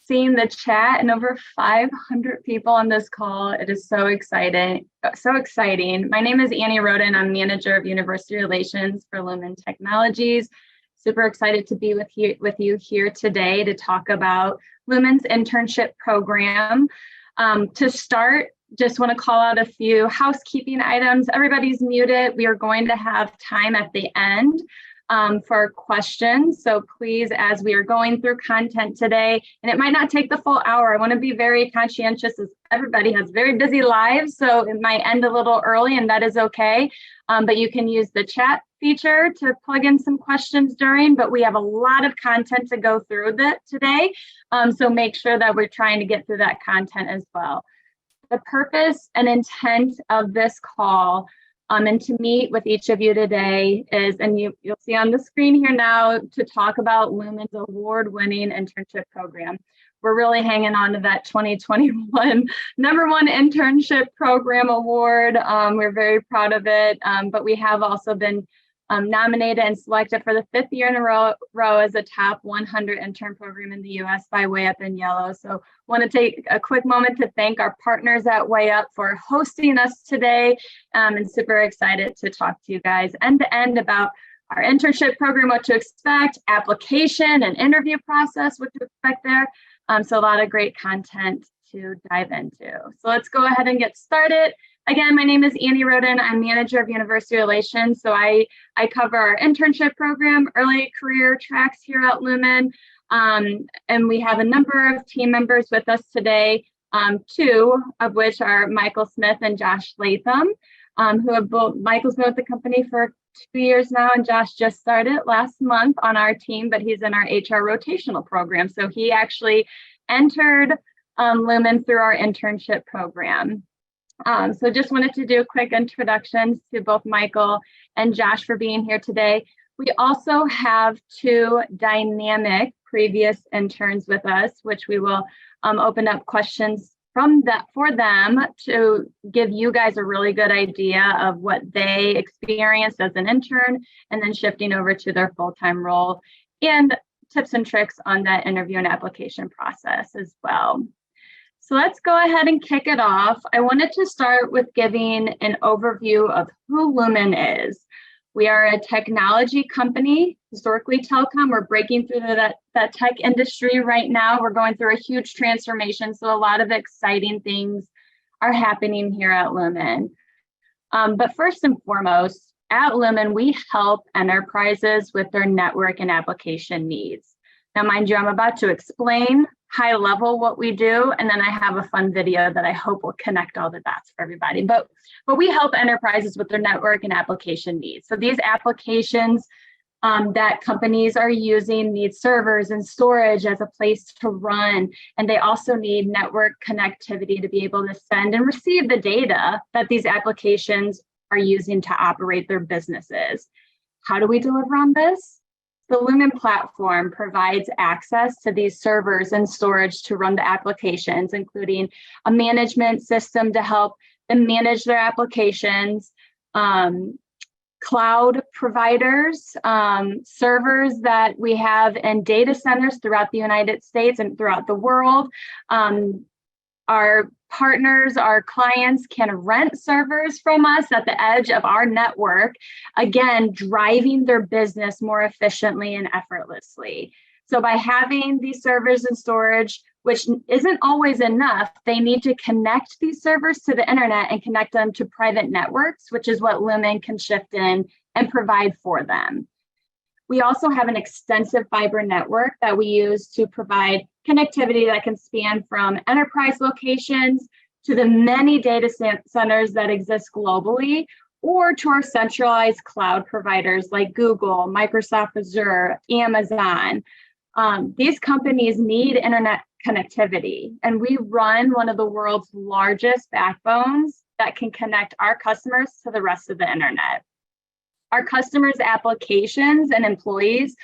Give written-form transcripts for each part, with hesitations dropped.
seeing the chat and over 500 people on this call. It is so exciting, so exciting. My name is Annie Roden. I'm Manager of University Relations for Lumen Technologies. Super excited to be with you here today to talk about Lumen's internship program. To start, just want to call out a few housekeeping items. Everybody's muted. We are going to have time at the end for questions. So please, as we are going through content today, and it might not take the full hour, I want to be very conscientious as everybody has very busy lives. So it might end a little early and that is okay. But you can use the chat feature to plug in some questions during, but we have a lot of content to go through today. So make sure that we're trying to get through that content as well. The purpose and intent of this call and to meet with each of you today is, and you'll see on the screen here now, to talk about Lumen's award-winning internship program. We're really hanging on to that 2021 #1 internship program award. We're very proud of it, but we have also been nominated and selected for the 5th year in a row as a top 100 intern program in the US by Way Up in Yellow. So want to take a quick moment to thank our partners at Way Up for hosting us today, and super excited to talk to you guys end to end about our internship program, what to expect, application and interview process, what to expect there. So a lot of great content to dive into. So let's go ahead and get started. Again, my name is Annie Roden. I'm Manager of University Relations. So I cover our internship program, early career tracks here at Lumen. And we have a number of team members with us today, 2 of which are Michael Smith and Josh Latham, who have both, Michael's been with the company for 2 years now, and Josh just started last month on our team, but he's in our HR rotational program. So he actually entered Lumen through our internship program. So just wanted to do a quick introductions to both Michael and Josh for being here today. We also have 2 dynamic previous interns with us, which we will open up questions from that for them to give you guys a really good idea of what they experienced as an intern and then shifting over to their full-time role, and tips and tricks on that interview and application process as well. So let's go ahead and kick it off. I wanted to start with giving an overview of who Lumen is. We are a technology company, historically telecom. We're breaking through that tech industry right now. We're going through a huge transformation. So a lot of exciting things are happening here at Lumen. But first and foremost, at Lumen, we help enterprises with their network and application needs. Now, mind you, I'm about to explain high level what we do, and then I have a fun video that I hope will connect all the dots for everybody. But we help enterprises with their network and application needs. So these applications that companies are using need servers and storage as a place to run, and they also need network connectivity to be able to send and receive the data that these applications are using to operate their businesses. How do we deliver on this? The Lumen platform provides access to these servers and storage to run the applications, including a management system to help them manage their applications, cloud providers, servers that we have in data centers throughout the United States and throughout the world. Our partners, our clients can rent servers from us at the edge of our network, again, driving their business more efficiently and effortlessly. So by having these servers and storage, which isn't always enough, they need to connect these servers to the internet and connect them to private networks, which is what Lumen can shift in and provide for them. We also have an extensive fiber network that we use to provide connectivity that can span from enterprise locations to the many data centers that exist globally, or to our centralized cloud providers like Google, Microsoft Azure, Amazon. These companies need internet connectivity, and we run one of the world's largest backbones that can connect our customers to the rest of the internet. Our customers' applications and employees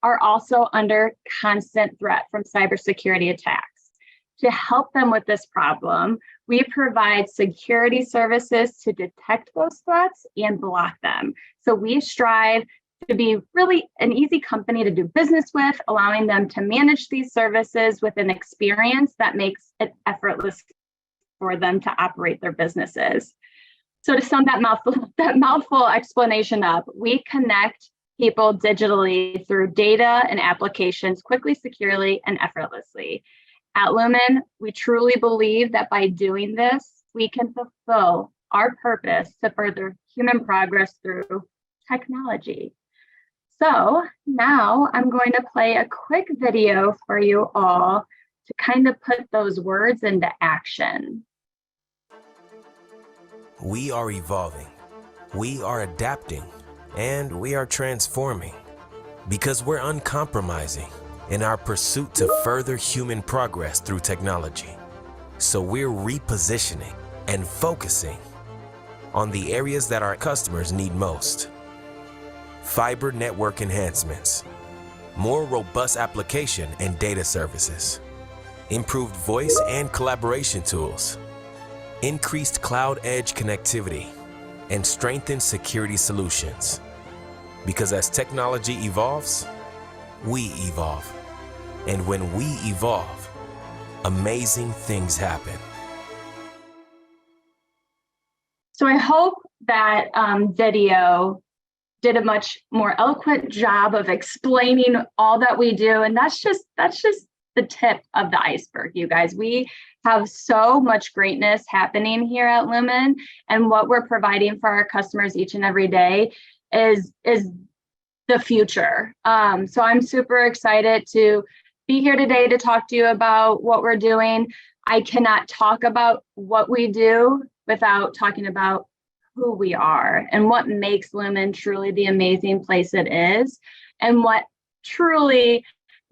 are also under constant threat from cybersecurity attacks. To help them with this problem, we provide security services to detect those threats and block them. So we strive to be really an easy company to do business with, allowing them to manage these services with an experience that makes it effortless for them to operate their businesses. So to sum that mouthful explanation up, we connect people digitally through data and applications quickly, securely, and effortlessly. At Lumen, we truly believe that by doing this, we can fulfill our purpose to further human progress through technology. So now I'm going to play a quick video for you all to kind of put those words into action. We are evolving, we are adapting, and we are transforming because we're uncompromising in our pursuit to further human progress through technology. So we're repositioning and focusing on the areas that our customers need most. Fiber network enhancements, more robust application and data services, improved voice and collaboration tools, increased cloud edge connectivity, and strengthened security solutions. Because as technology evolves, we evolve. And when we evolve, amazing things happen. So I hope that video did a much more eloquent job of explaining all that we do. And that's just the tip of the iceberg, you guys. We have so much greatness happening here at Lumen, and what we're providing for our customers each and every day is the future. So I'm super excited to be here today to talk to you about what we're doing. I cannot talk about what we do without talking about who we are and what makes Lumen truly the amazing place it is, and what truly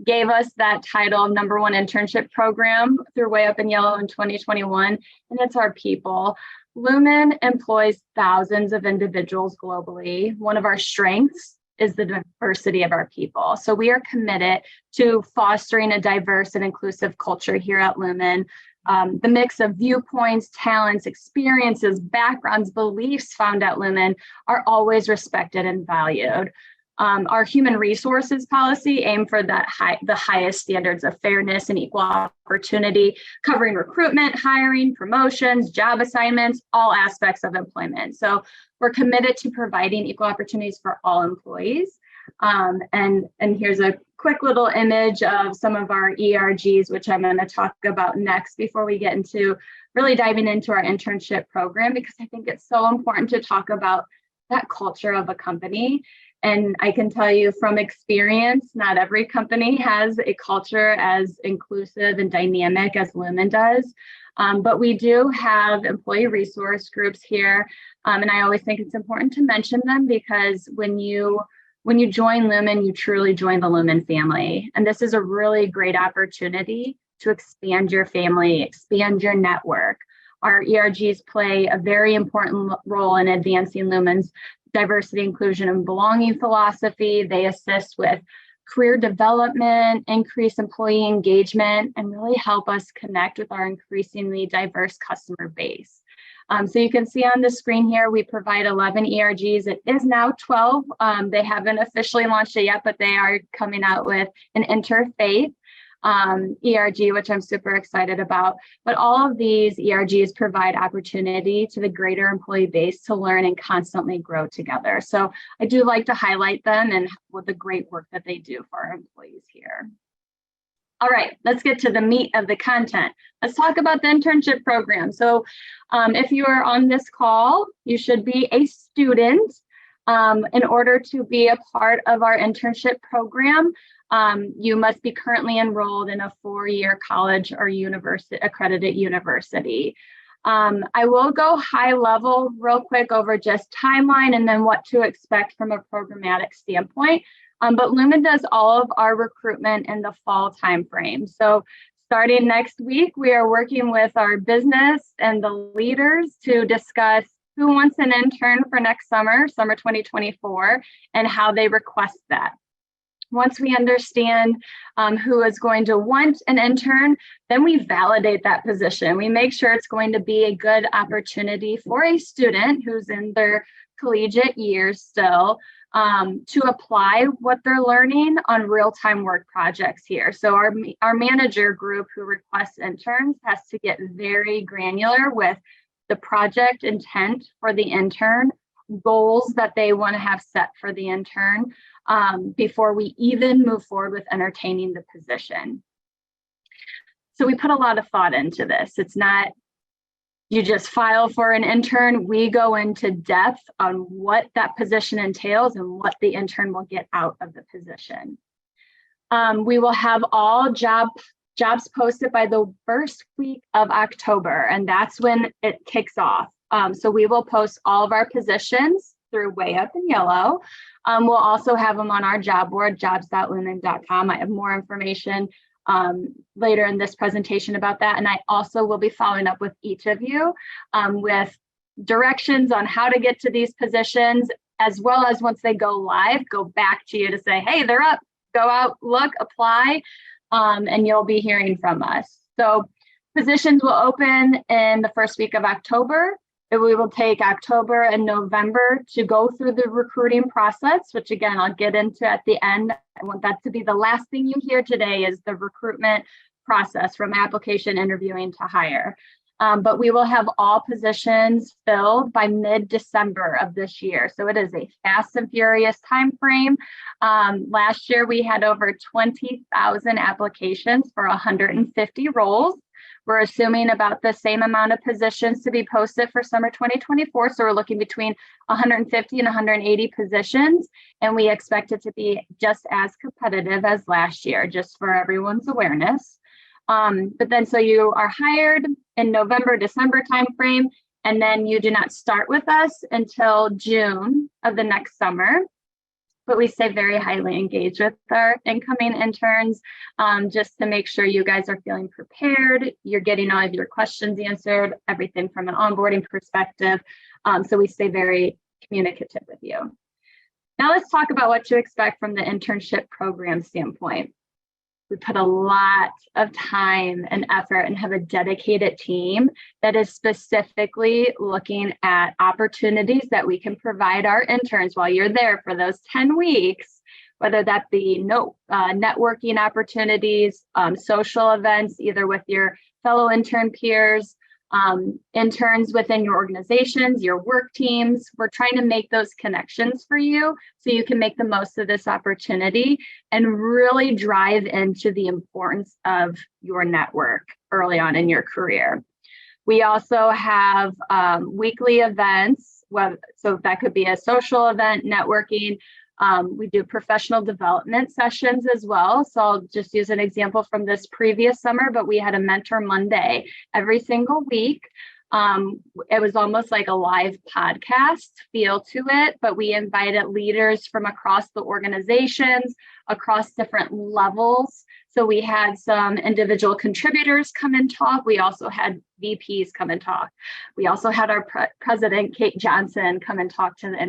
gave us that title of #1 internship program through Way Up in Yellow in 2021, and it's our people. Lumen employs thousands of individuals globally. One of our strengths is the diversity of our people. So we are committed to fostering a diverse and inclusive culture here at Lumen. The mix of viewpoints, talents, experiences, backgrounds, beliefs found at Lumen are always respected and valued. Our human resources policy aim for the highest standards of fairness and equal opportunity, covering recruitment, hiring, promotions, job assignments, all aspects of employment. So we're committed to providing equal opportunities for all employees. And here's a quick little image of some of our ERGs, which I'm going to talk about next before we get into really diving into our internship program, because I think it's so important to talk about that culture of a company. And I can tell you from experience, not every company has a culture as inclusive and dynamic as Lumen does. But we do have employee resource groups here. And I always think it's important to mention them, because when you join Lumen, you truly join the Lumen family. And this is a really great opportunity to expand your family, expand your network. Our ERGs play a very important role in advancing Lumen's diversity, inclusion, and belonging philosophy. They assist with career development, increase employee engagement, and really help us connect with our increasingly diverse customer base. So you can see on the screen here, we provide 11 ERGs. It is now 12. They haven't officially launched it yet, but they are coming out with an interfaith ERG, which I'm super excited about. But all of these ERGs provide opportunity to the greater employee base to learn and constantly grow together. So I do like to highlight them and what the great work that they do for our employees here. All right, let's get to the meat of the content. Let's talk about the internship program. So if you are on this call, you should be a student. In order to be a part of our internship program, you must be currently enrolled in a 4-year college or university accredited university. I will go high level real quick over just timeline and then what to expect from a programmatic standpoint. But Lumen does all of our recruitment in the fall timeframe. So starting next week, we are working with our business and the leaders to discuss who wants an intern for next summer 2024, and how they request that. Once we understand who is going to want an intern, then we validate that position. We make sure it's going to be a good opportunity for a student who's in their collegiate years still, to apply what they're learning on real-time work projects here. So our manager group who requests interns has to get very granular with the project intent for the intern, goals that they want to have set for the intern, before we even move forward with entertaining the position. So we put a lot of thought into this. It's not you just file for an intern. We go into depth on what that position entails and what the intern will get out of the position. We will have all jobs posted by the first week of October, and that's when it kicks off. So we will post all of our positions through Way Up in Yellow. We'll also have them on our job board, jobs.lumen.com. I have more information later in this presentation about that. And I also will be following up with each of you with directions on how to get to these positions, as well as once they go live, go back to you to say, hey, they're up, go out, look, apply, and you'll be hearing from us. So positions will open in the first week of October. We will take October and November to go through the recruiting process, which again, I'll get into at the end. I want that to be the last thing you hear today is the recruitment process from application, interviewing to hire. But we will have all positions filled by mid-December of this year. So it is a fast and furious time frame. Last year, we had over 20,000 applications for 150 roles. We're assuming about the same amount of positions to be posted for summer 2024. So we're looking between 150 and 180 positions, and we expect it to be just as competitive as last year, just for everyone's awareness. But then so you are hired in November, December timeframe, and then you do not start with us until June of the next summer. But we stay very highly engaged with our incoming interns, just to make sure you guys are feeling prepared, you're getting all of your questions answered, everything from an onboarding perspective. So we stay very communicative with you. Now let's talk about what to expect from the internship program standpoint. We put a lot of time and effort and have a dedicated team that is specifically looking at opportunities that we can provide our interns while you're there for those 10 weeks, whether that be networking opportunities, social events, either with your fellow intern peers, interns within your organizations, your work teams. We're trying to make those connections for you so you can make the most of this opportunity and really drive into the importance of your network early on in your career. We also have weekly events, so that could be a social event, networking. We do professional development sessions as well. So I'll just use an example from this previous summer, but we had a Mentor Monday every single week. It was almost like a live podcast feel to it, but we invited leaders from across the organizations, across different levels. So we had some individual contributors come and talk. We also had VPs come and talk. We also had our president, Kate Johnson, come and talk to the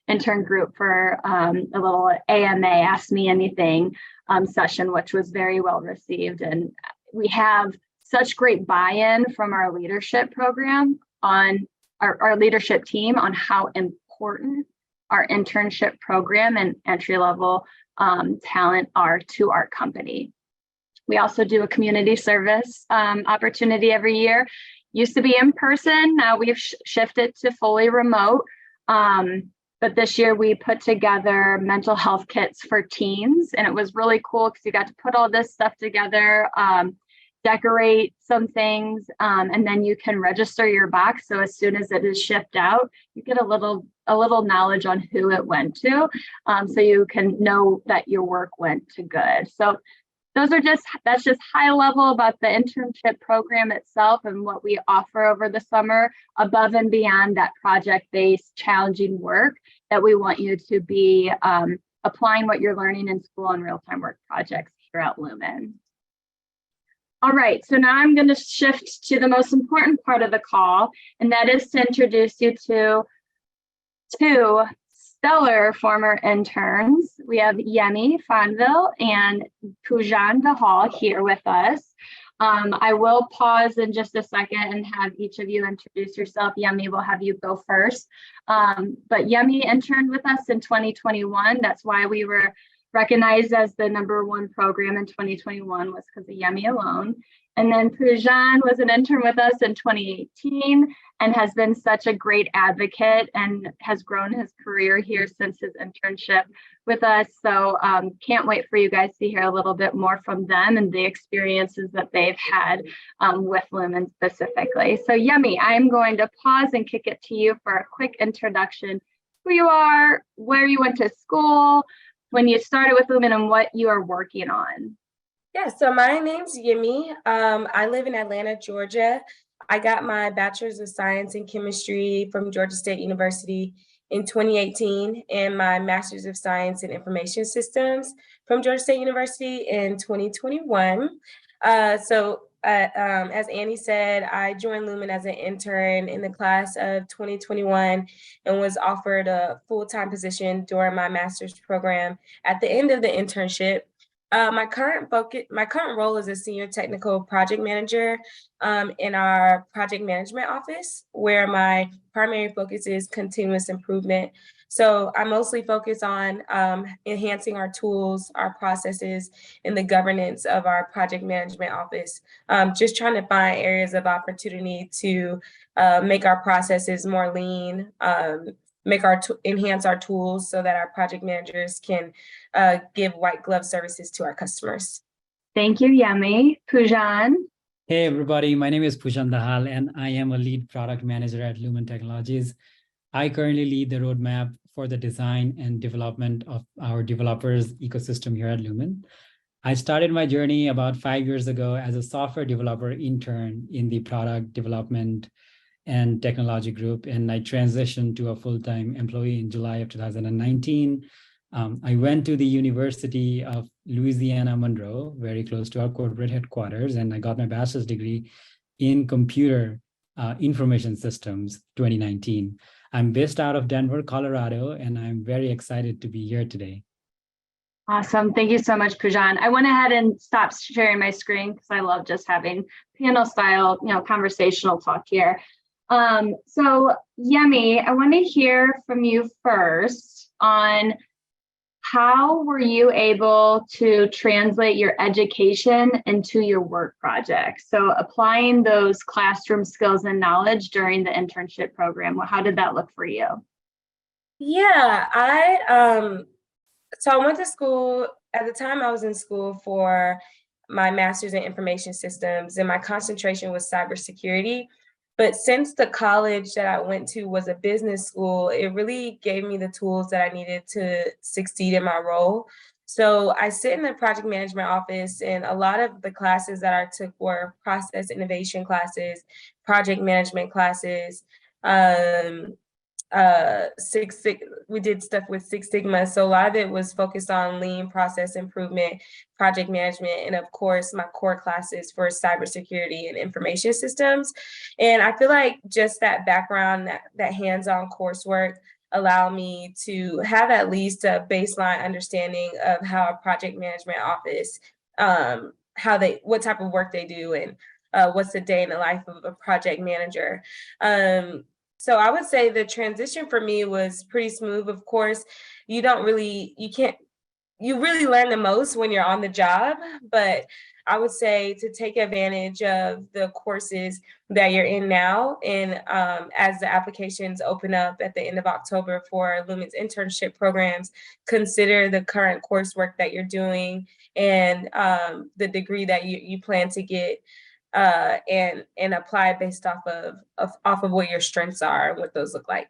intern group for a little AMA, Ask Me Anything session, which was very well received. And we have such great buy-in from our leadership program on our leadership team on how important our internship program and entry-level talent are to our company. We also do a community service opportunity every year. Used to be in person, now we've shifted to fully remote. But this year we put together mental health kits for teens, and it was really cool because you got to put all this stuff together, decorate some things, and then you can register your box. So as soon as it is shipped out, you get a little knowledge on who it went to, so you can know that your work went to good. So that's just high level about the internship program itself and what we offer over the summer, above and beyond that project-based challenging work that we want you to be applying what you're learning in school on real-time work projects here at Lumen. All right, so now I'm going to shift to the most important part of the call, and that is to introduce you to two stellar former interns. We have Yemi Fonville and Poojan Dahal here with us. I will pause in just a second and have each of you introduce yourself. Yemi, we'll have you go first. But Yemi interned with us in 2021. That's why we were recognized as the #1 program in 2021 was because of Yemi alone. And then Poojan was an intern with us in 2018 and has been such a great advocate and has grown his career here since his internship with us. So can't wait for you guys to hear a little bit more from them and the experiences that they've had with Lumen specifically. So Yemi, I'm going to pause and kick it to you for a quick introduction, who you are, where you went to school, when you started with Lumen, and what you are working on. Yeah, so my name's Yemi. I live in Atlanta, Georgia. I got my Bachelor's of Science in Chemistry from Georgia State University in 2018 and my Master's of Science in Information Systems from Georgia State University in 2021. As Annie said, I joined Lumen as an intern in the class of 2021 and was offered a full-time position during my master's program at the end of the internship. My current role is a senior technical project manager in our project management office, where my primary focus is continuous improvement. So I mostly focus on enhancing our tools, our processes, and the governance of our project management office. Just trying to find areas of opportunity to make our processes more lean, enhance our tools so that our project managers can give white glove services to our customers. Thank you, Yemi. Poojan. Hey, everybody. My name is Poojan Dahal, and I am a lead product manager at Lumen Technologies. I currently lead the roadmap for the design and development of our developers ecosystem here at Lumen. I started my journey about 5 years ago as a software developer intern in the product development and technology group, and I transitioned to a full-time employee in July of 2019. I went to the University of Louisiana Monroe, very close to our corporate headquarters, and I got my bachelor's degree in computer information systems 2019. I'm based out of Denver, Colorado, and I'm very excited to be here today. Awesome. Thank you so much, Poojan. I went ahead and stopped sharing my screen because I love just having panel style, conversational talk here. So Yemi, I want to hear from you first on how were you able to translate your education into your work project? So applying those classroom skills and knowledge during the internship program, how did that look for you? Yeah, I went to school. At the time I was in school for my master's in information systems, and my concentration was cybersecurity. But since the college that I went to was a business school, it really gave me the tools that I needed to succeed in my role. So I sit in the project management office, and a lot of the classes that I took were process innovation classes, project management classes, we did stuff with Six Sigma. So a lot of it was focused on lean process improvement, project management, and of course my core classes for cybersecurity and information systems. And I feel like just that background, that hands-on coursework allow me to have at least a baseline understanding of how a project management office, what type of work they do, and what's the day in the life of a project manager. So I would say the transition for me was pretty smooth. Of course, you really learn the most when you're on the job, but I would say to take advantage of the courses that you're in now. And as the applications open up at the end of October for Lumen's internship programs, consider the current coursework that you're doing and the degree that you plan to get. And apply based off of what your strengths are and what those look like.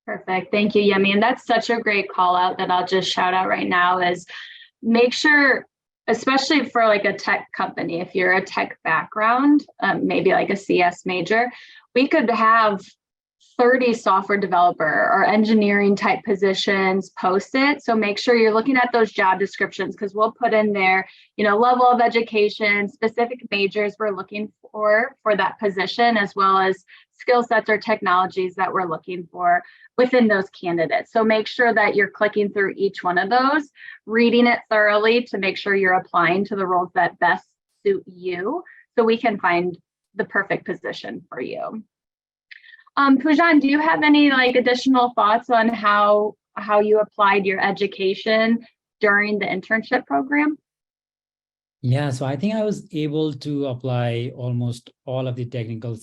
Perfect. Thank you, Yemi. And that's such a great call out that I'll just shout out right now is make sure, especially for like a tech company, if you're a tech background, maybe like a CS major, we could have 30 software developer or engineering type positions posted. So make sure you're looking at those job descriptions because we'll put in there, level of education, specific majors we're looking for that position, as well as skill sets or technologies that we're looking for within those candidates. So make sure that you're clicking through each one of those, reading it thoroughly to make sure you're applying to the roles that best suit you. so we can find the perfect position for you. Poojan, do you have any additional thoughts on how you applied your education during the internship program? Yeah, so I think I was able to apply almost all of the technical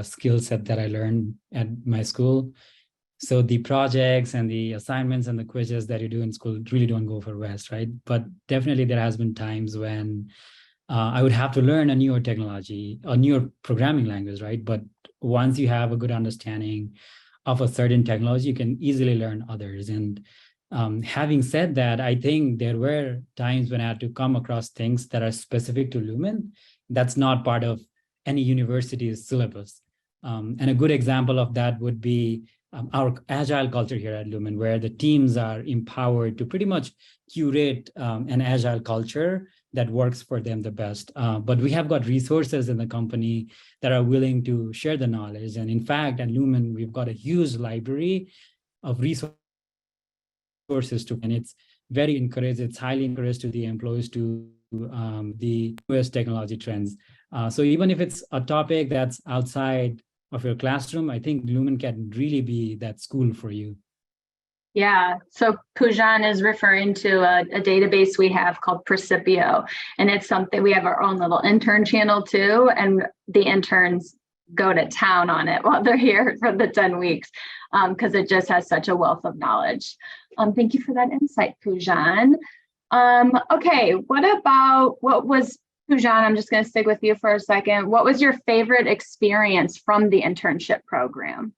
skill set that I learned at my school. So the projects and the assignments and the quizzes that you do in school really don't go for West, right? But definitely there has been times when I would have to learn a newer technology, a newer programming language, right? But once you have a good understanding of a certain technology, you can easily learn others. And having said that, I think there were times when I had to come across things that are specific to Lumen that's not part of any university's syllabus. And a good example of that would be our agile culture here at Lumen, where the teams are empowered to pretty much curate an agile culture that works for them the best. But we have got resources in the company that are willing to share the knowledge. And in fact, at Lumen, we've got a huge library of resources and it's very encouraged, it's highly encouraged to the employees to the newest technology trends. So even if it's a topic that's outside of your classroom, I think Lumen can really be that school for you. Yeah, so Poojan is referring to a database we have called Precipio, and it's something, we have our own little intern channel too, and the interns go to town on it while they're here for the 10 weeks because it just has such a wealth of knowledge. Thank you for that insight, Poojan. Okay, what was, Poojan, I'm just going to stick with you for a second. What was your favorite experience from the internship program?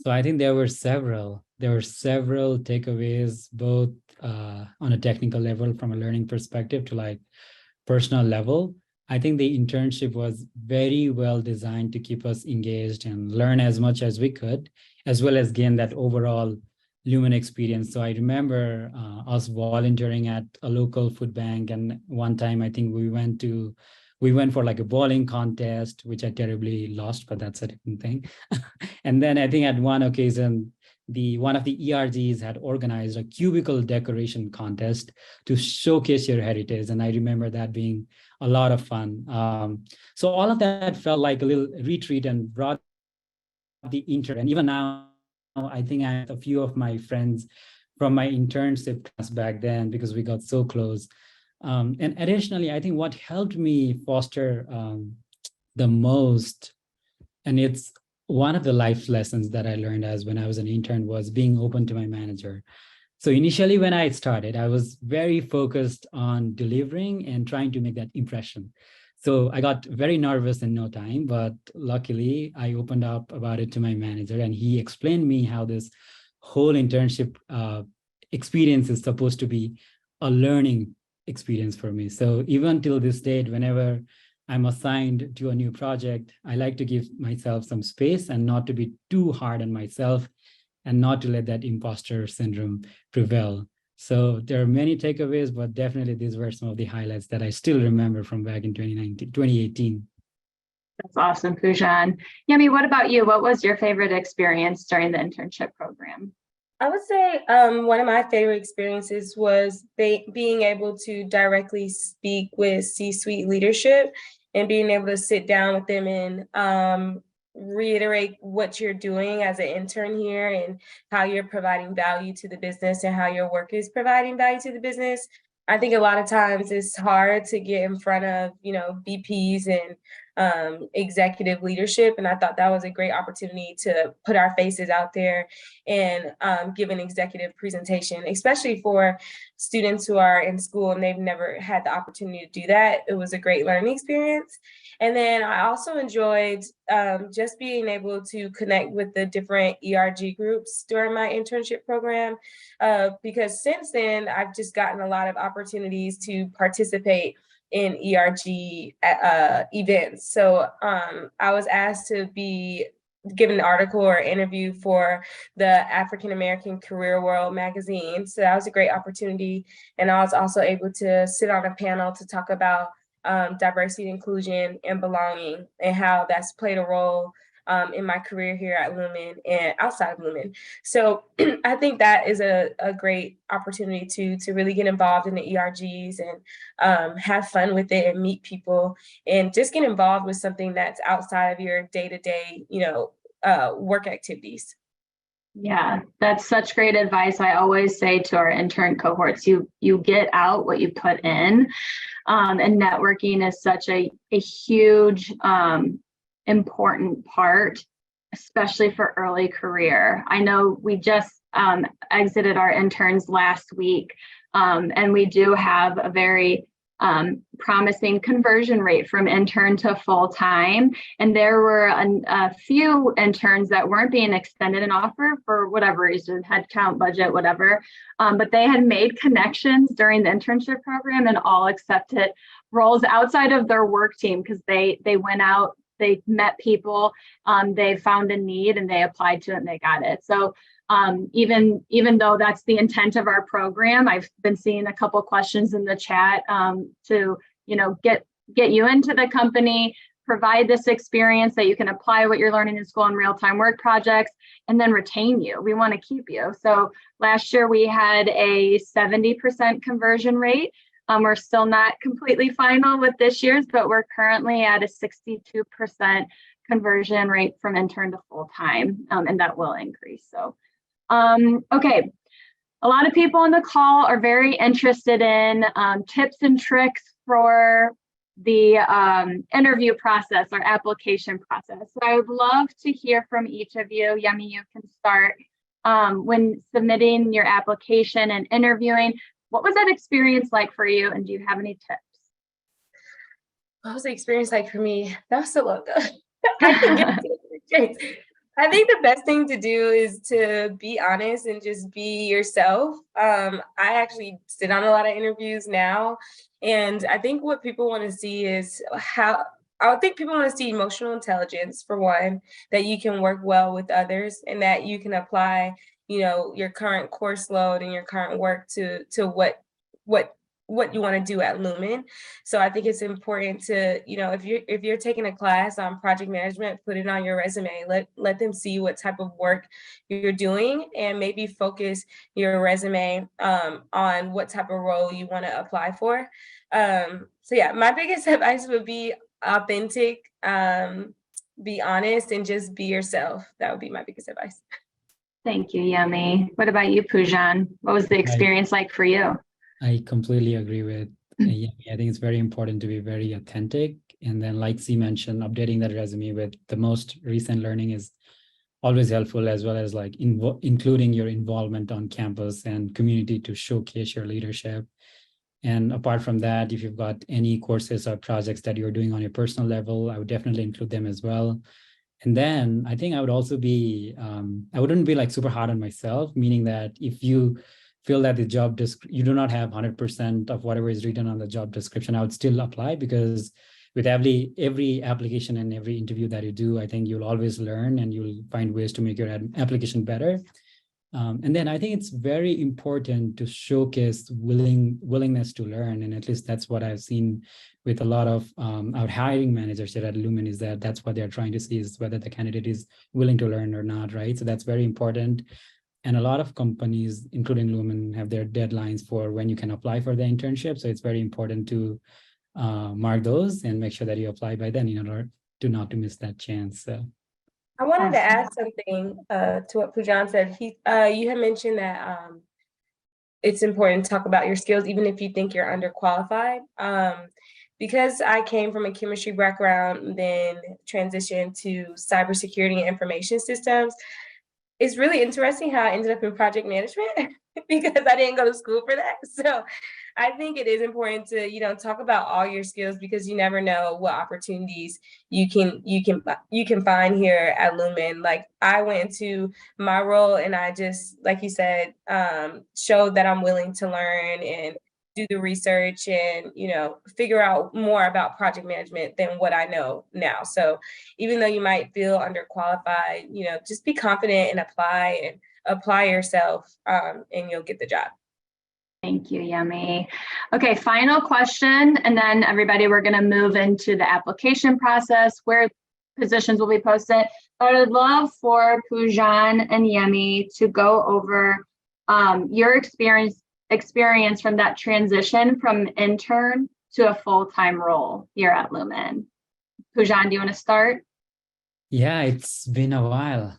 So I think there were several takeaways, both on a technical level from a learning perspective to personal level. I think the internship was very well designed to keep us engaged and learn as much as we could, as well as gain that overall Lumen experience. So I remember us volunteering at a local food bank, and one time I think we went for a bowling contest, which I terribly lost, but that's a different thing. And then I think at one occasion, one of the ERGs had organized a cubicle decoration contest to showcase your heritage. And I remember that being a lot of fun. So all of that felt like a little retreat and brought the intern. And even now, I think I have a few of my friends from my internship class back then because we got so close. And additionally, I think what helped me foster the most, and it's one of the life lessons that I learned when I was an intern, was being open to my manager. So initially when I started, I was very focused on delivering and trying to make that impression. So I got very nervous in no time, but luckily I opened up about it to my manager and he explained me how this whole internship experience is supposed to be a learning experience for me. So even till this date, whenever I'm assigned to a new project, I like to give myself some space and not to be too hard on myself and not to let that imposter syndrome prevail. So there are many takeaways, but definitely these were some of the highlights that I still remember from back in 2018. That's awesome, Poojan. Yemi, what about you? What was your favorite experience during the internship program? I would say one of my favorite experiences was being able to directly speak with C-suite leadership and being able to sit down with them and reiterate what you're doing as an intern here and how you're providing value to the business and how your work is providing value to the business. I think a lot of times it's hard to get in front of, VPs and executive leadership. And I thought that was a great opportunity to put our faces out there and give an executive presentation, especially for students who are in school and they've never had the opportunity to do that. It was a great learning experience. And then I also enjoyed just being able to connect with the different ERG groups during my internship program, because since then, I've just gotten a lot of opportunities to participate in ERG events. So I was asked to be given an article or interview for the African American Career World magazine. So that was a great opportunity. And I was also able to sit on a panel to talk about diversity, inclusion, and belonging, and how that's played a role in my career here at Lumen and outside of Lumen. So I think that is a great opportunity to really get involved in the ERGs and have fun with it and meet people and just get involved with something that's outside of your day-to-day, work activities. Yeah, that's such great advice. I always say to our intern cohorts, you get out what you put in. And networking is such a huge, important part, especially for early career. I know we just exited our interns last week, and we do have a very promising conversion rate from intern to full-time. And there were a few interns that weren't being extended an offer for whatever reason, headcount, budget, whatever. But they had made connections during the internship program and all accepted roles outside of their work team because they went out, they met people, they found a need and they applied to it and they got it. So even though that's the intent of our program, I've been seeing a couple questions in the chat to get you into the company, provide this experience that you can apply what you're learning in school in real-time work projects, and then retain you. We want to keep you. So last year we had a 70% conversion rate. We're still not completely final with this year's, but we're currently at a 62% conversion rate from intern to full-time, and that will increase. So okay, a lot of people on the call are very interested in tips and tricks for the interview process or application process. So I would love to hear from each of you. Yemi, you can start. When submitting your application and interviewing, what was that experience like for you? And do you have any tips? What was the experience like for me? That was so long ago. I think the best thing to do is to be honest and just be yourself. I actually sit on a lot of interviews now, and I think what people want to see is people want to see emotional intelligence, for one, that you can work well with others and that you can apply, your current course load and your current work to what you want to do at Lumen. So I think it's important to, if you're taking a class on project management, put it on your resume. Let them see what type of work you're doing and maybe focus your resume on what type of role you want to apply for. So yeah, my biggest advice would be authentic, be honest, and just be yourself. That would be my biggest advice. Thank you, Yemi. What about you, Poojan? What was the experience like for you? I completely agree with Yemi. I think it's very important to be very authentic. And then, like C mentioned, updating that resume with the most recent learning is always helpful, as well as like including your involvement on campus and community to showcase your leadership. And apart from that, if you've got any courses or projects that you're doing on your personal level, I would definitely include them as well. And then I think I would also be, I wouldn't be like super hard on myself, meaning that if you feel that the job you do not have 100% of whatever is written on the job description, I would still apply, because with every application and every interview that you do, I think you'll always learn and you'll find ways to make your application better. And then I think it's very important to showcase willingness to learn. And at least that's what I've seen with a lot of our hiring managers here at Lumen, is that that's what they're trying to see, is whether the candidate is willing to learn or not, right? So that's very important. And a lot of companies, including Lumen, have their deadlines for when you can apply for the internship. So it's very important to mark those and make sure that you apply by then in order to not to miss that chance. So I wanted to add something to what Poojan said. You had mentioned that it's important to talk about your skills, even if you think you're underqualified. Because I came from a chemistry background, then transitioned to cybersecurity and information systems, it's really interesting how I ended up in project management because I didn't go to school for that. So I think it is important to, talk about all your skills, because you never know what opportunities you can find here at Lumen. Like, I went into my role and I just, like you said, showed that I'm willing to learn and do the research and, figure out more about project management than what I know now. So even though you might feel underqualified, just be confident and apply yourself, and you'll get the job. Thank you, Yemi. Okay, final question. And then everybody, we're going to move into the application process where positions will be posted. I would love for Poojan and Yemi to go over your experience from that transition from intern to a full-time role here at Lumen. Poojan, do you want to start? Yeah, it's been a while,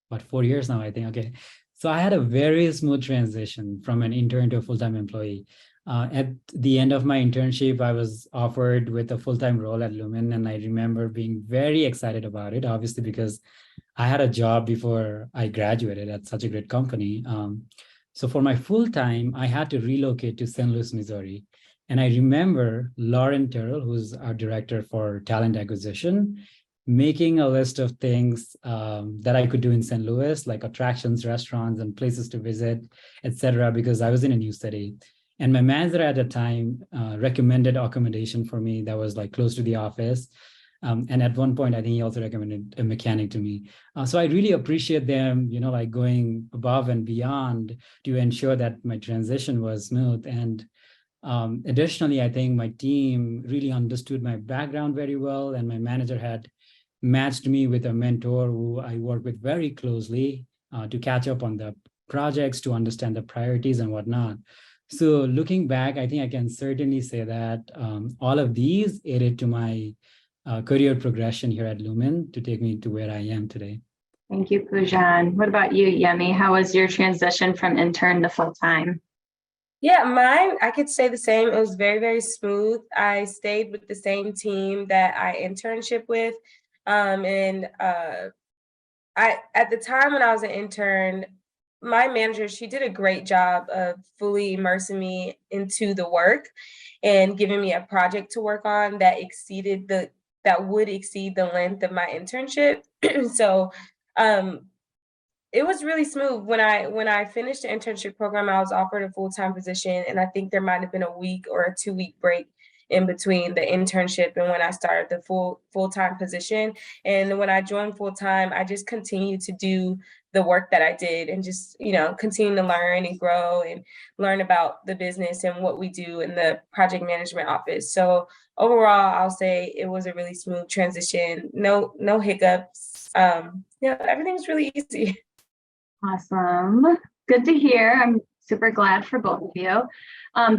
about 4 years now, I think. Okay. So I had a very smooth transition from an intern to a full-time employee. At the end of my internship, I was offered with a full-time role at Lumen, and I remember being very excited about it, obviously, because I had a job before I graduated at such a great company. So for my full-time, I had to relocate to St. Louis, Missouri. And I remember Lauren Terrell, who's our director for talent acquisition, making a list of things that I could do in St. Louis, like attractions, restaurants, and places to visit, etc., because I was in a new city. And my manager at the time recommended accommodation for me that was like close to the office. And at one point, I think he also recommended a mechanic to me. So I really appreciate them, like going above and beyond to ensure that my transition was smooth. And additionally, I think my team really understood my background very well, and my manager had matched me with a mentor who I work with very closely to catch up on the projects, to understand the priorities and whatnot. So looking back, I think I can certainly say that all of these aided to my career progression here at Lumen to take me to where I am today. Thank you, Poojan. What about you, Yemi? How was your transition from intern to full-time? Yeah, mine, I could say the same. It was very, very smooth. I stayed with the same team that I internship with. I at the time when I was an intern, my manager, she did a great job of fully immersing me into the work and giving me a project to work on that would exceed the length of my internship. So it was really smooth. When I finished the internship program, I was offered a full-time position, and I think there might have been a week or a 2-week break in between the internship and when I started the full-time position. And when I joined full-time, I just continued to do the work that I did and just, continue to learn and grow and learn about the business and what we do in the project management office. So overall, I'll say it was a really smooth transition. No hiccups. Everything's really easy. Awesome. Good to hear. I'm super glad for both of you.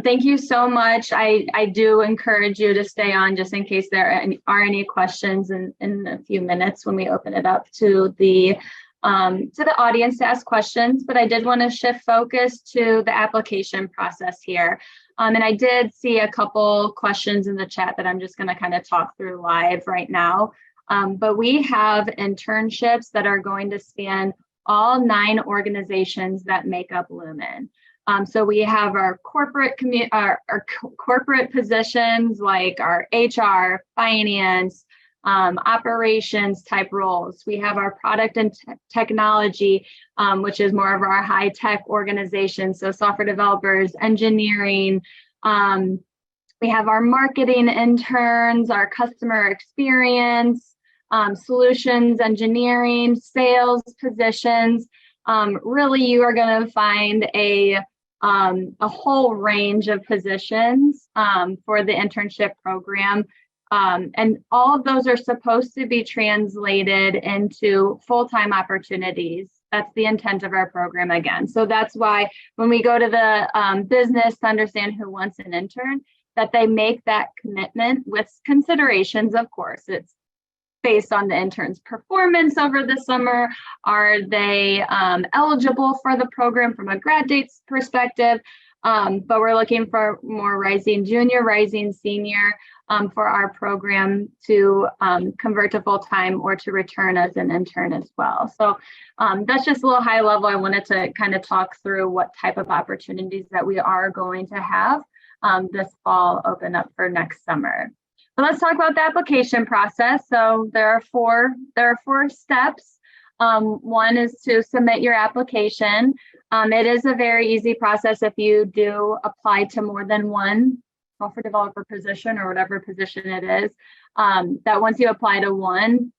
Thank you so much. I do encourage you to stay on just in case there are any questions in a few minutes when we open it up to the audience to ask questions. But I did want to shift focus to the application process here. And I did see a couple questions in the chat that I'm just going to kind of talk through live right now. But we have internships that are going to span all 9 organizations that make up Lumen. So we have our corporate corporate positions like our HR, finance, operations type roles. We have our product and technology, which is more of our high tech organizations. So software developers, engineering. We have our marketing interns, our customer experience, solutions engineering, sales positions. Really, you are going to find a whole range of positions for the internship program. And all of those are supposed to be translated into full-time opportunities. That's the intent of our program again. So that's why when we go to the business to understand who wants an intern, that they make that commitment with considerations, of course. It's based on the intern's performance over the summer. Are they eligible for the program from a grad dates perspective? But we're looking for more rising junior, rising senior for our program to convert to full-time or to return as an intern as well. So that's just a little high level. I wanted to kind of talk through what type of opportunities that we are going to have this fall open up for next summer. But let's talk about the application process. So there are four steps. One is to submit your application. It is a very easy process if you do apply to more than one software developer position or whatever position it is, that once you apply to one,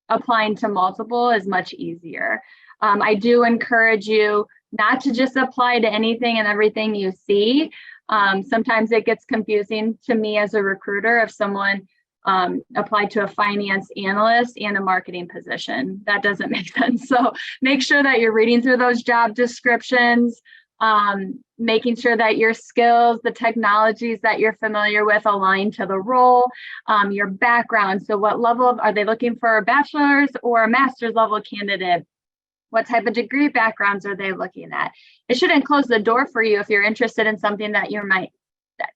applying to multiple is much easier. I do encourage you not to just apply to anything and everything you see. Sometimes it gets confusing to me as a recruiter if someone applied to a finance analyst and a marketing position. That doesn't make sense. So make sure that you're reading through those job descriptions, making sure that your skills, the technologies that you're familiar with align to the role, your background. So what level are they looking for, a bachelor's or a master's level candidate? What type of degree backgrounds are they looking at? It shouldn't close the door for you if you're interested in something that you might,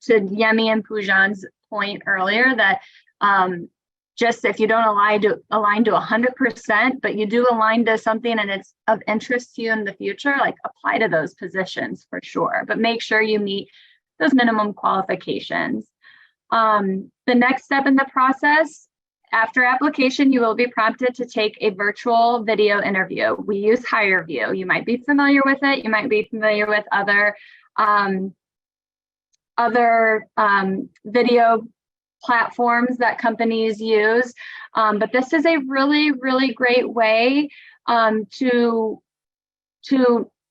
to Yemi and Poojan's point earlier, that just if you don't align to 100%, but you do align to something and it's of interest to you in the future, like apply to those positions for sure, but make sure you meet those minimum qualifications. The next step in the process, after application, you will be prompted to take a virtual video interview. We use HireVue. You might be familiar with it. You might be familiar with other video platforms that companies use. But this is a really, really great way to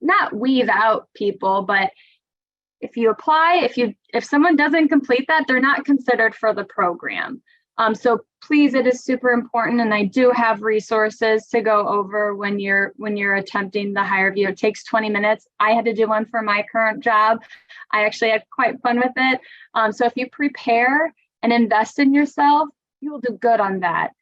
not weed out people, but if you apply, if someone doesn't complete that, they're not considered for the program. So please, it is super important, and I do have resources to go over when you're attempting the HireVue. It takes 20 minutes. I had to do one for my current job. I actually had quite fun with it. So if you prepare and invest in yourself, you will do good on that.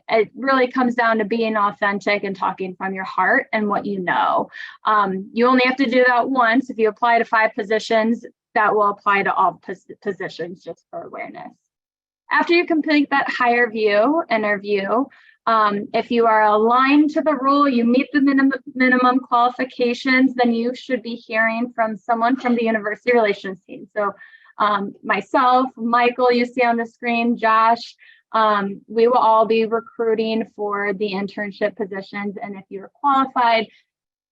It really comes down to being authentic and talking from your heart and what you know. You only have to do that once. If you apply to 5 positions, that will apply to all positions, just for awareness. After you complete that HireVue interview, if you are aligned to the role, you meet the minimum qualifications, then you should be hearing from someone from the university relations team. So myself, Michael, you see on the screen, Josh, we will all be recruiting for the internship positions. And if you're qualified,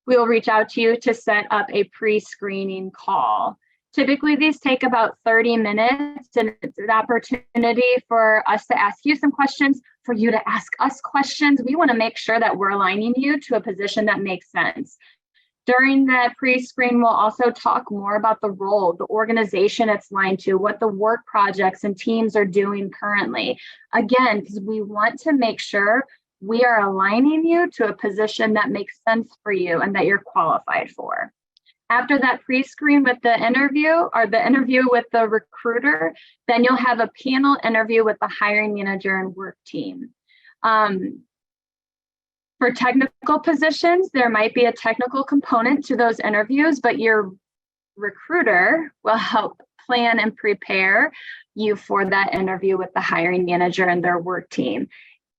we will reach out to you to set up a pre-screening call. Typically, these take about 30 minutes, and it's an opportunity for us to ask you some questions, for you to ask us questions. We want to make sure that we're aligning you to a position that makes sense. During that pre-screen, we'll also talk more about the role, the organization it's aligned to, what the work projects and teams are doing currently. Again, because we want to make sure we are aligning you to a position that makes sense for you and that you're qualified for. After that pre-screen with the interview, or the interview with the recruiter, then you'll have a panel interview with the hiring manager and work team. For technical positions, there might be a technical component to those interviews, but your recruiter will help plan and prepare you for that interview with the hiring manager and their work team.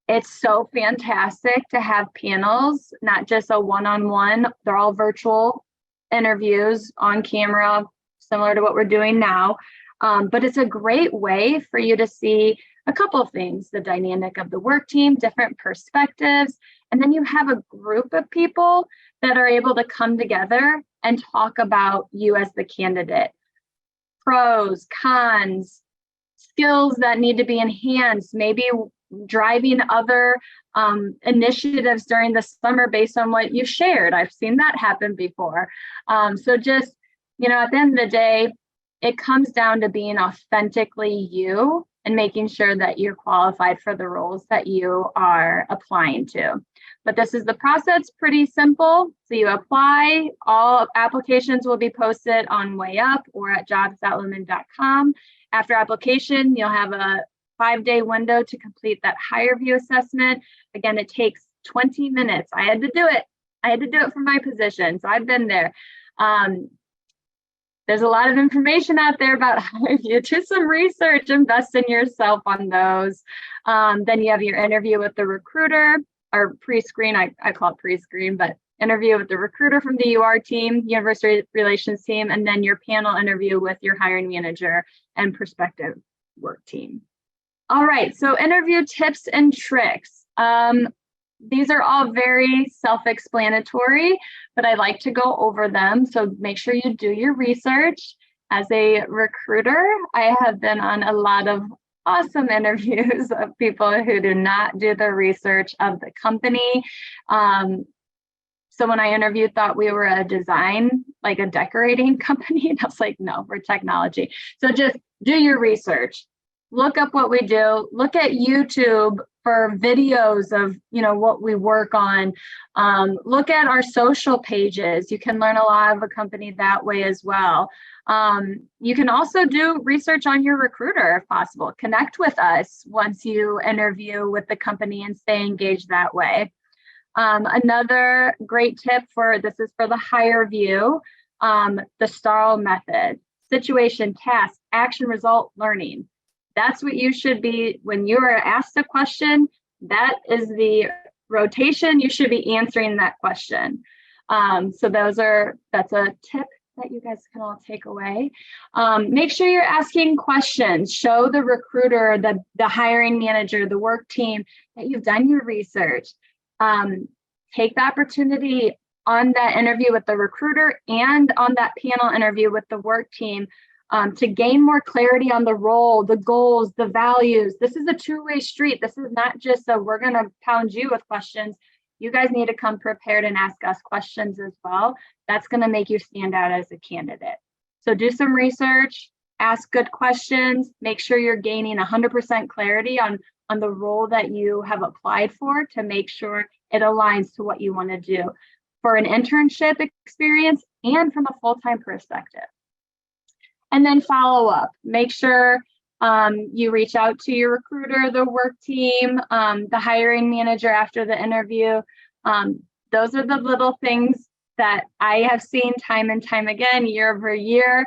It's so fantastic to have panels, not just a one-on-one. They're all virtual interviews on camera, similar to what we're doing now. But it's a great way for you to see a couple of things: the dynamic of the work team, different perspectives, and then you have a group of people that are able to come together and talk about you as the candidate. Pros, cons, skills that need to be enhanced, maybe driving other initiatives during the summer based on what you shared. I've seen that happen before. So just, at the end of the day, it comes down to being authentically you and making sure that you're qualified for the roles that you are applying to. But this is the process, pretty simple. So you apply, all applications will be posted on Way Up or at jobs.lumen.com. After application, you'll have a 5-day window to complete that HireVue assessment. Again, it takes 20 minutes. I had to do it. For my position, so I've been there. There's a lot of information out there about HireVue. Do some research, invest in yourself on those. Then you have your interview with the recruiter, or pre-screen, I call it pre-screen, but interview with the recruiter from the UR team, university relations team, and then your panel interview with your hiring manager and prospective work team. All right, so interview tips and tricks. These are all very self-explanatory, but I like to go over them. So make sure you do your research. As a recruiter, I have been on a lot of awesome interviews of people who do not do the research of the company. Someone I interviewed thought we were a design, like a decorating company. And I was like, no, we're technology. So just do your research. look up what we do, look at YouTube for videos of, what we work on. Look at our social pages. You can learn a lot of a company that way as well. You can also do research on your recruiter if possible. Connect with us once you interview with the company and stay engaged that way. Another great tip this is for the hire view, the STARL method: situation, task, action, result, learning. That's what you should be when you are asked a question. That is the rotation. You should be answering that question. So that's a tip that you guys can all take away. Make sure you're asking questions. Show the recruiter, the hiring manager, the work team that you've done your research. Take the opportunity on that interview with the recruiter and on that panel interview with the work team to gain more clarity on the role, the goals, the values. This is a two-way street. This is not just we're going to pound you with questions. You guys need to come prepared and ask us questions as well. That's going to make you stand out as a candidate. So do some research, ask good questions, make sure you're gaining 100% clarity on the role that you have applied for to make sure it aligns to what you want to do for an internship experience and from a full-time perspective. And then follow up. Make sure you reach out to your recruiter, the work team, the hiring manager after the interview. Those are the little things that I have seen time and time again, year over year.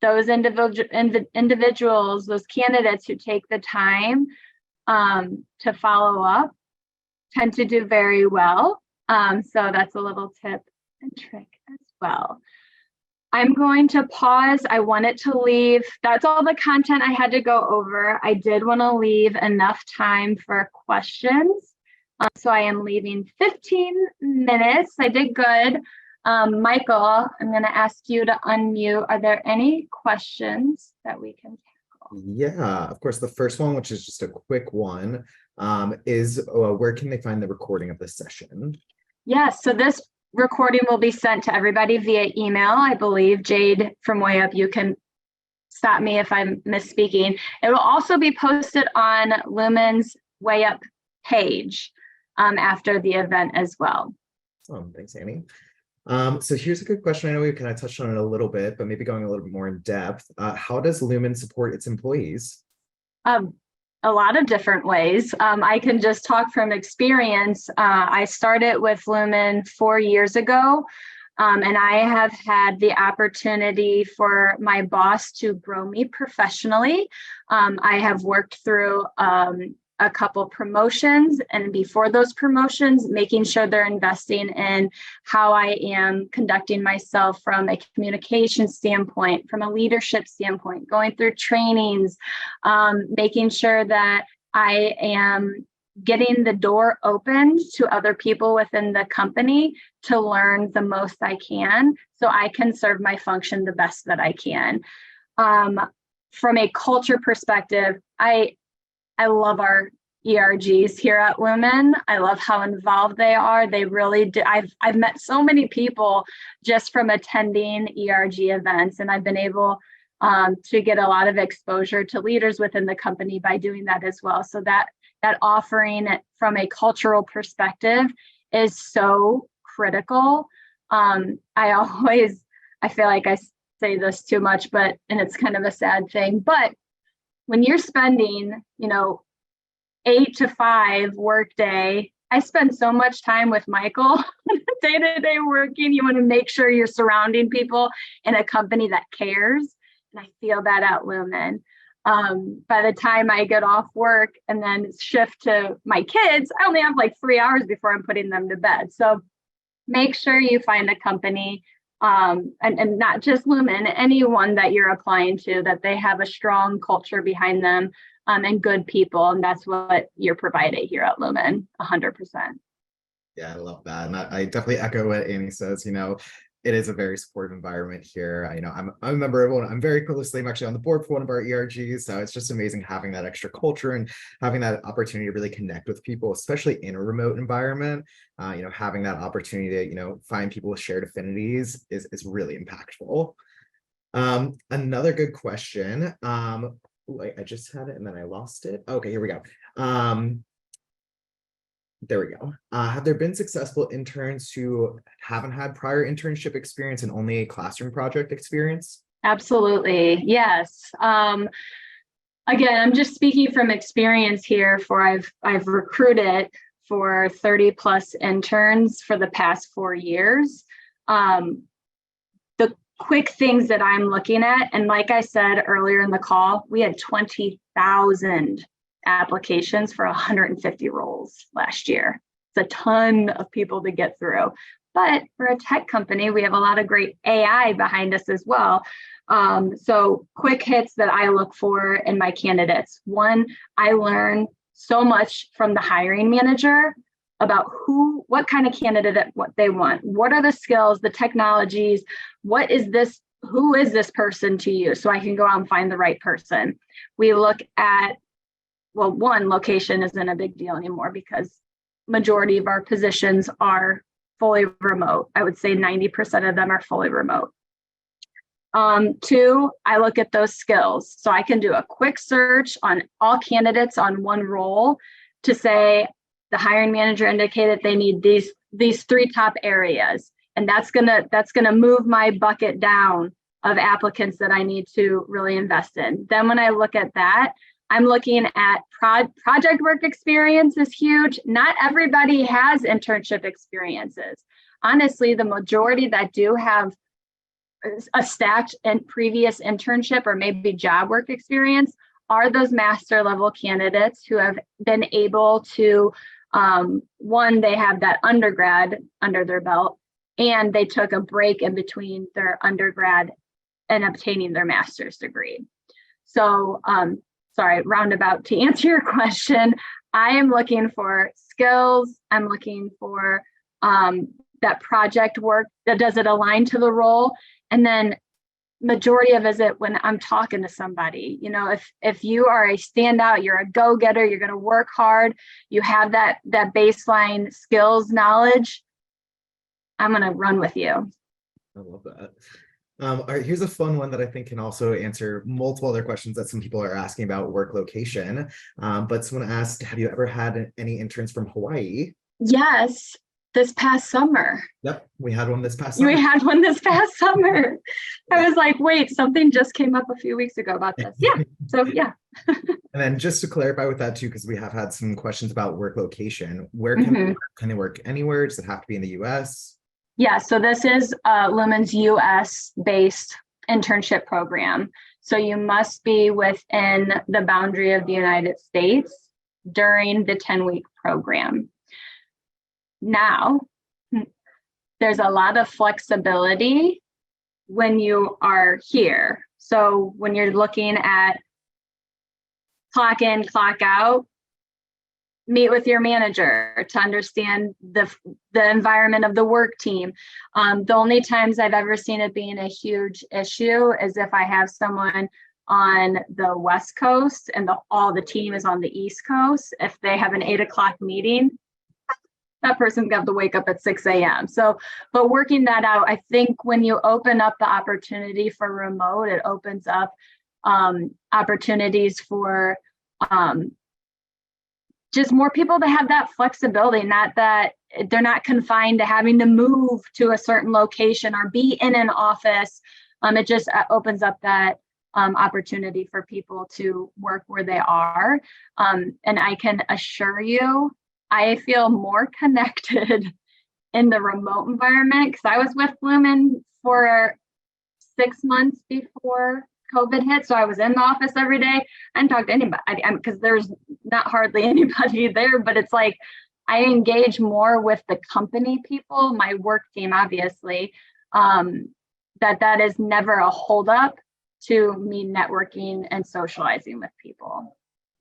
Those individuals, those candidates who take the time to follow up tend to do very well. So that's a little tip and trick as well. I'm going to pause. I wanted to leave. That's all the content I had to go over. I did want to leave enough time for questions. So I am leaving 15 minutes. I did good. Michael, I'm going to ask you to unmute. Are there any questions that we can tackle? Yeah, of course. The first one, which is just a quick one, is where can they find the recording of this session? Yes, so this recording will be sent to everybody via email, I believe. Jade from Way Up, you can stop me if I'm misspeaking. It will also be posted on Lumen's Way Up page after the event as well. Thanks, Annie. So here's a good question. I know we kind of touched on it a little bit, but maybe going a little bit more in depth. How does Lumen support its employees? A lot of different ways. I can just talk from experience. I started with Lumen 4 years ago, and I have had the opportunity for my boss to grow me professionally. I have worked through a couple promotions, and before those promotions, making sure they're investing in how I am conducting myself from a communication standpoint, from a leadership standpoint, going through trainings, making sure that I am getting the door opened to other people within the company to learn the most I can so I can serve my function the best that I can. From a culture perspective, I love our ERGs here at Lumen. I love how involved they are. They really do. I've met so many people just from attending ERG events, and I've been able to get a lot of exposure to leaders within the company by doing that as well. So that offering from a cultural perspective is so critical. I feel like I say this too much, and it's kind of a sad thing, but when you're spending, 8 to 5 workday, I spend so much time with Michael day-to-day working. You want to make sure you're surrounding people in a company that cares. And I feel that at Lumen. By the time I get off work and then shift to my kids, I only have like 3 hours before I'm putting them to bed. So make sure you find a company and not just Lumen, anyone that you're applying to, that they have a strong culture behind them and good people. And that's what you're provided here at Lumen, 100%. Yeah, I love that. And I definitely echo what Annie says. It is a very supportive environment here. I'm a member of one. I'm very closely, I'm actually on the board for one of our ERGs. So it's just amazing having that extra culture and having that opportunity to really connect with people, especially in a remote environment. Having that opportunity to, find people with shared affinities is really impactful. Another good question. I just had it and then I lost it. Okay, here we go. There we go. Have there been successful interns who haven't had prior internship experience and only a classroom project experience? Absolutely, yes. Again, I'm just speaking from experience here, for I've recruited for 30 plus interns for the past 4 years. The quick things that I'm looking at, and like I said earlier in the call, we had 20,000 applications for 150 roles last year. It's a ton of people to get through. But for a tech company, we have a lot of great AI behind us as well. So quick hits that I look for in my candidates. One, I learn so much from the hiring manager about what kind of candidate, what they want. What are the skills, the technologies? What is this? Who is this person to you? So I can go out and find the right person. We look at, well, one, location isn't a big deal anymore because majority of our positions are fully remote. I would say 90% of them are fully remote. Two, I look at those skills. So I can do a quick search on all candidates on one role to say the hiring manager indicated they need these 3 top areas. And that's gonna move my bucket down of applicants that I need to really invest in. Then when I look at that, I'm looking at project work experience is huge. Not everybody has internship experiences. Honestly, the majority that do have a stacked and previous internship or maybe job work experience are those master level candidates who have been able to, one, they have that undergrad under their belt, and they took a break in between their undergrad and obtaining their master's degree. So, sorry, roundabout to answer your question, I am looking for skills. I'm looking for that project work. Does it align to the role? And then majority of it when I'm talking to somebody, you know, if you are a standout, you're a go-getter, you're going to work hard, you have that baseline skills knowledge, I'm going to run with you. I love that. All right, here's a fun one that I think can also answer multiple other questions that some people are asking about work location. But someone asked, have you ever had any interns from Hawaii? Yes, this past summer. Yep, we had one this past summer. We had one this past summer. I was like, wait, something just came up a few weeks ago about this. Yeah, so yeah. And then just to clarify with that too, because we have had some questions about work location, where can they work? Can they work anywhere? Does it have to be in the US? Yeah, so this is Lumen's US-based internship program. So you must be within the boundary of the United States during the 10-week program. Now, there's a lot of flexibility when you are here. So when you're looking at clock in, clock out, meet with your manager to understand the environment of the work team. The only times I've ever seen it being a huge issue is if I have someone on the West Coast and all the team is on the East Coast. If they have an 8 o'clock meeting, that person's got to wake up at 6 a.m. So, but working that out, I think when you open up the opportunity for remote, it opens up opportunities for just more people to have that flexibility, not that they're not confined to having to move to a certain location or be in an office. It just opens up that opportunity for people to work where they are. And I can assure you, I feel more connected in the remote environment because I was with Lumen for 6 months before COVID hit. So I was in the office every day. I didn't talk to anybody because there's not hardly anybody there, but it's like I engage more with the company people, my work team, obviously, that is never a holdup to me networking and socializing with people.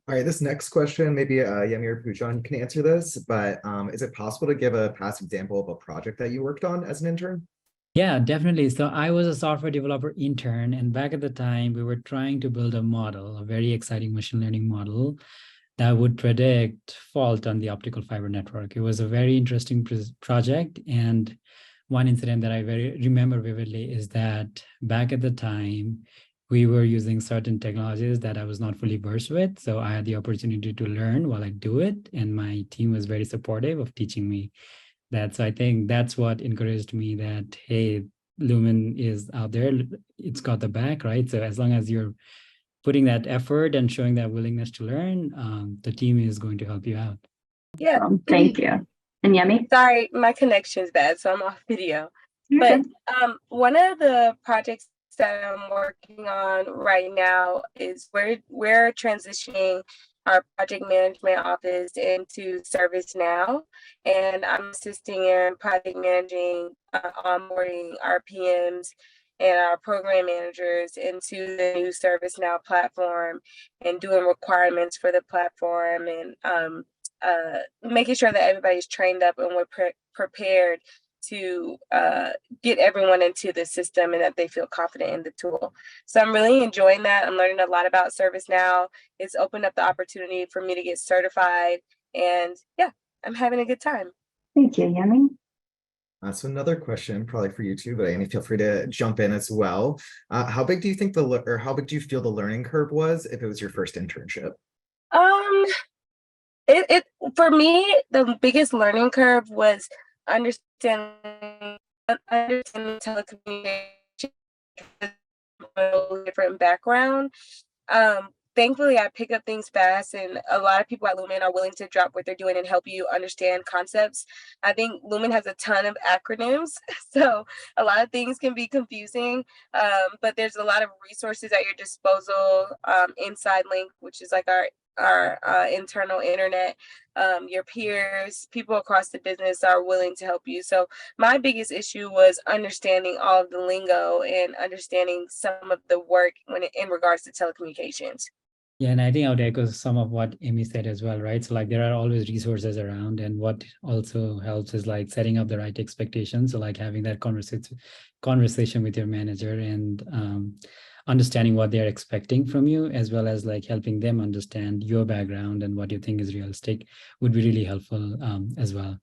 All right, this next question, maybe Yemi or Pujan can answer this, but is it possible to give a past example of a project that you worked on as an intern? Yeah, definitely. So I was a software developer intern, and back at the time, we were trying to build a model, a very exciting machine learning model that would predict fault on the optical fiber network. It was a very interesting project. And one incident that I remember vividly is that back at the time, we were using certain technologies that I was not fully versed with. So I had the opportunity to learn while I do it. And my team was very supportive of teaching me that. So I think that's what encouraged me that, hey, Lumen is out there. It's got the back, right? So as long as you're putting that effort and showing that willingness to learn, the team is going to help you out. Yeah. Thank you. And Yemi? Sorry, my connection's bad, so I'm off video. You're But good. one of the projects that I'm working on right now is we're transitioning our project management office into ServiceNow, and I'm assisting in project managing, onboarding our PMs and our program managers into the new ServiceNow platform and doing requirements for the platform and making sure that everybody's trained up and we're prepared to get everyone into the system and that they feel confident in the tool. So I'm really enjoying that. I'm learning a lot about ServiceNow. It's opened up the opportunity for me to get certified. And yeah, I'm having a good time. Thank you, Yemi. So another question, probably for you too, but Annie, feel free to jump in as well. How big do you think how big do you feel the learning curve was if it was your first internship? It for me, the biggest learning curve was understanding telecommunications from a different background. Thankfully, I pick up things fast, and a lot of people at Lumen are willing to drop what they're doing and help you understand concepts. I think Lumen has a ton of acronyms, so a lot of things can be confusing, but there's a lot of resources at your disposal. Inside Link, which is like our internal internet, your peers, people across the business are willing to help you. So my biggest issue was understanding all of the lingo and understanding some of the work in regards to telecommunications. Yeah, and I think I would echo some of what Amy said as well, right? So like there are always resources around, and what also helps is like setting up the right expectations. So like having that conversation with your manager and understanding what they're expecting from you, as well as like helping them understand your background and what you think is realistic would be really helpful as well.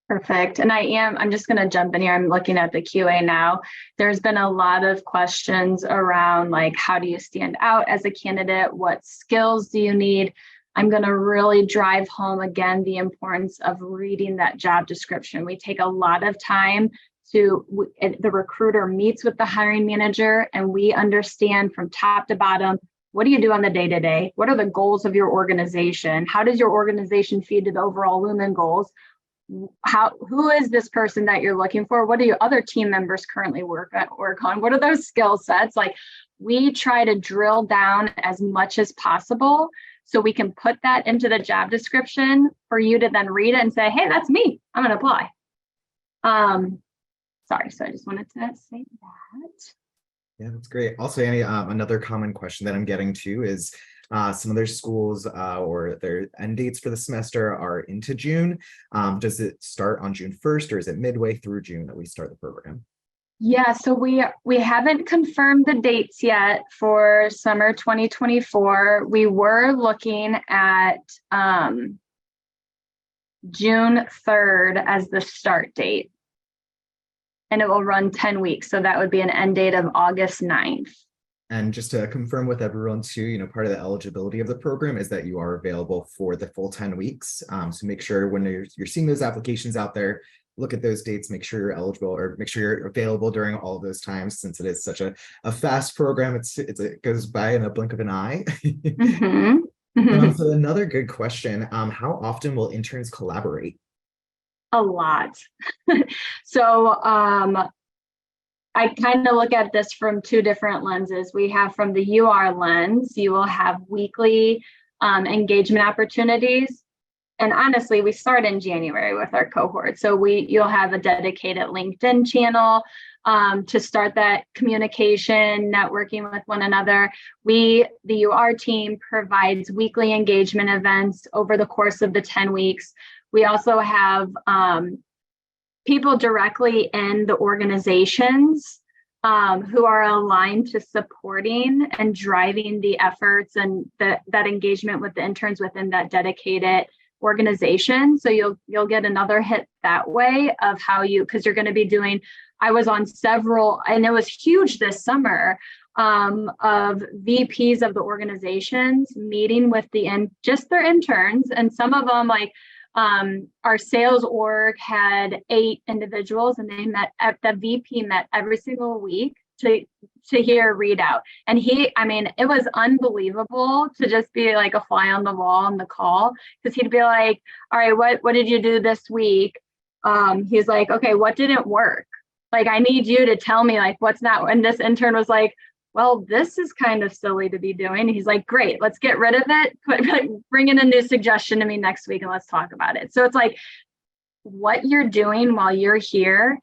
Perfect. And I'm just going to jump in here. I'm looking at the QA now. There's been a lot of questions around like, how do you stand out as a candidate? What skills do you need? I'm going to really drive home again the importance of reading that job description. We take a lot of time the recruiter meets with the hiring manager, and we understand from top to bottom, what do you do on the day-to-day? What are the goals of your organization? How does your organization feed to the overall Lumen goals? Who is this person that you're looking for? What do your other team members currently work on? What are those skill sets? Like, we try to drill down as much as possible so we can put that into the job description for you to then read it and say, hey, that's me. I'm going to apply. Sorry, so I just wanted to say that. Yeah, that's great. Also, Annie, another common question that I'm getting to is some of their schools or their end dates for the semester are into June. Does it start on June 1st, or is it midway through June that we start the program? Yeah, so we haven't confirmed the dates yet for summer 2024. We were looking at June 3rd as the start date. And it will run 10 weeks. So that would be an end date of August 9th. And just to confirm with everyone too, part of the eligibility of the program is that you are available for the full 10 weeks. So make sure when you're seeing those applications out there, look at those dates, make sure you're eligible, or make sure you're available during all of those times, since it is such a fast program. It goes by in a blink of an eye. Mm-hmm. So another good question, how often will interns collaborate? A lot. So I kind of look at this from two different lenses. We have from the UR lens, you will have weekly engagement opportunities. And honestly, we start in January with our cohort. So you'll have a dedicated LinkedIn channel to start that communication, networking with one another. The UR team provides weekly engagement events over the course of the 10 weeks. We also have people directly in the organizations who are aligned to supporting and driving the efforts and that engagement with the interns within that dedicated organization. So you'll get another hit that way of how because you're going to be doing, I was on several, and it was huge this summer of VPs of the organizations meeting with just their interns. And some of them, like our sales org had 8 individuals, and they met at the VP met every single week to hear a readout. And it was unbelievable to just be like a fly on the wall on the call, because he'd be like, all right, what did you do this week? He's like, okay, what didn't work? Like, I need you to tell me like what's not. And this intern was like, well, this is kind of silly to be doing. He's like, great, let's get rid of it. Bring in a new suggestion to me next week and let's talk about it. So it's like, what you're doing while you're here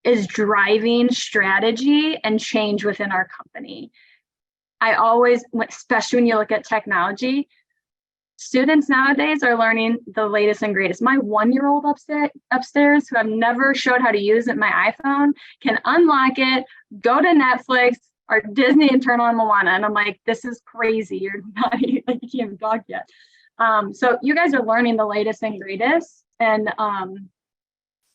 is driving strategy and change within our company. I always, especially when you look at technology, students nowadays are learning the latest and greatest. My 1-year-old upstairs, who I've never showed how to use it, my iPhone, can unlock it, go to Netflix or Disney and turn on Moana. And I'm like, this is crazy. You're not, like, you can't even talk yet. So you guys are learning the latest and greatest. And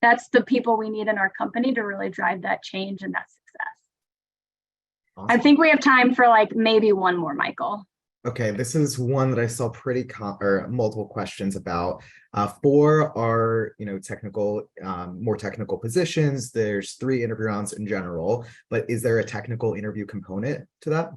that's the people we need in our company to really drive that change and that success. Awesome. I think we have time for like maybe one more, Michael. Okay, this is one that I saw multiple questions about. For our, technical, more technical positions, there's 3 interview rounds in general, but is there a technical interview component to that?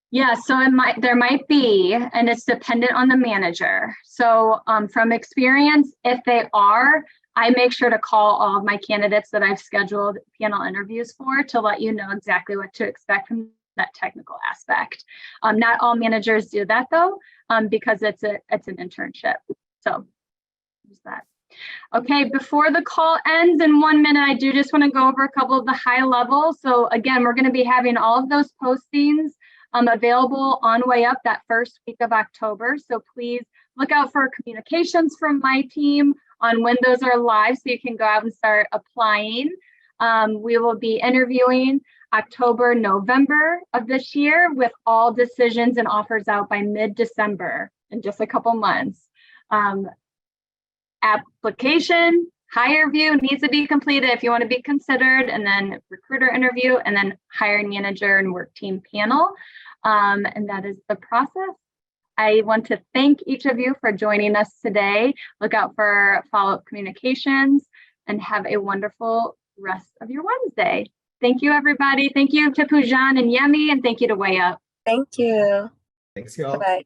Yeah, so there might be, and it's dependent on the manager. So from experience, if they are, I make sure to call all of my candidates that I've scheduled panel interviews for to let you know exactly what to expect from that technical aspect. Not all managers do that though, because it's an internship. So there's that. Okay, before the call ends in 1 minute, I do just want to go over a couple of the high levels. So again, we're going to be having all of those postings available on Way Up that first week of October. So please look out for communications from my team on when those are live, so you can go out and start applying. We will be interviewing October, November of this year, with all decisions and offers out by mid-December in just a couple months. Application, hire view needs to be completed if you want to be considered, and then recruiter interview, and then hiring manager and work team panel. And that is the process. I want to thank each of you for joining us today. Look out for follow-up communications and have a wonderful rest of your Wednesday. Thank you, everybody. Thank you to Poojan and Yemi, and thank you to Way Up. Thank you. Thanks, y'all. Bye-bye.